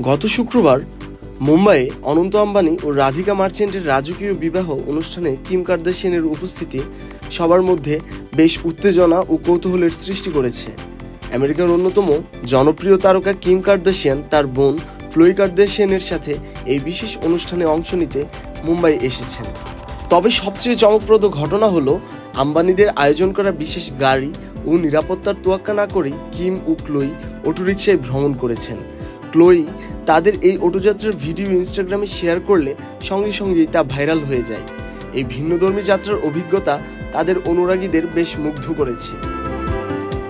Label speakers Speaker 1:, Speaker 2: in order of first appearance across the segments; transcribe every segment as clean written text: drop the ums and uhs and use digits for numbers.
Speaker 1: গত শুক্রবার মুম্বাইয়ে অনন্ত আম্বানি ও রাধিকা মার্চেন্টের রাজকীয় বিবাহ অনুষ্ঠানে কিম কার্দাশিয়ানের উপস্থিতি সবার মধ্যে বেশ উত্তেজনা ও কৌতূহলের সৃষ্টি করেছে। আমেরিকার অন্যতম জনপ্রিয় তারকা কিম কার্দাশিয়ান তার বোন ক্লোই কার্দাশিয়ানের সাথে এই বিশেষ অনুষ্ঠানে অংশ নিতে মুম্বাই এসেছেন। তবে সবচেয়ে চমকপ্রদ ঘটনা হলো আম্বানিদের আয়োজন করা বিশেষ গাড়ি ও নিরাপত্তার তোয়াক্কা না করেই কিম ও ক্লোই অটোরিকশায় ভ্রমণ করেছেন। ক্লোই তাদের এই অটোযাত্রার ভিডিও ইনস্টাগ্রামে শেয়ার করলে সঙ্গে সঙ্গেই তা ভাইরাল হয়ে যায়। এই ভিন্নধর্মী যাত্রার অভিজ্ঞতা তাদের অনুরাগীদের বেশ মুগ্ধ করেছে।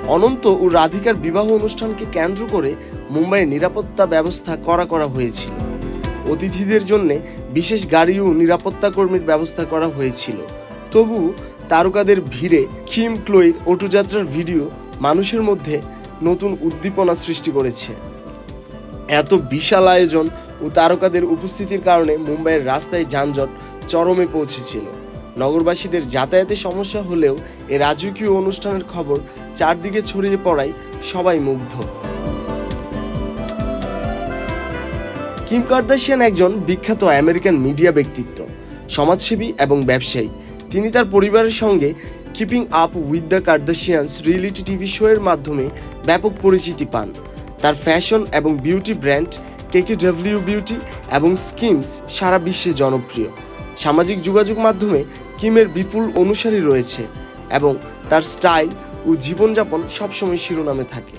Speaker 1: অনন্ত ও রাধিকার বিবাহ অনুষ্ঠানকে কেন্দ্র করে মুম্বাইয়ে নিরাপত্তা ব্যবস্থা করা হয়েছিল। অতিথিদের জন্য বিশেষ গাড়ি ও নিরাপত্তা কর্মীর ব্যবস্থা করা হয়েছিল। তবু তারকাদের ভিড়ে কিম ক্লোইর অটোযাত্রার ভিডিও মানুষের মধ্যে নতুন উদ্দীপনা সৃষ্টি করেছে। এত বিশাল আয়োজন ও তারকাদের উপস্থিতির কারণে মুম্বাইয়ের রাস্তায় যানজট চরমে পৌঁছেছিল। নগরবাসীদের যাতায়াতে সমস্যা হলেও এ রাজকীয় অনুষ্ঠানের খবর চারদিকে ছড়িয়ে পড়ায় সবাই মুগ্ধ। কিম কার্দাশিয়ান একজন বিখ্যাত আমেরিকান মিডিয়া ব্যক্তিত্ব, সমাজসেবী এবং ব্যবসায়ী। তিনি তার পরিবারের সঙ্গে keeping up with the Kardashians reality TV show এর মাধ্যমে ব্যাপক পরিচিতি পান। তার ফ্যাশন এবং বিউটি ব্র্যান্ড KKW বিউটি এবং স্কিমস সারা বিশ্বে জনপ্রিয়। সামাজিক যোগাযোগ মাধ্যমে কিমের বিপুল অনুসারী রয়েছে এবং তার স্টাইল ও জীবনযাপন সবসময় শিরোনামে থাকে।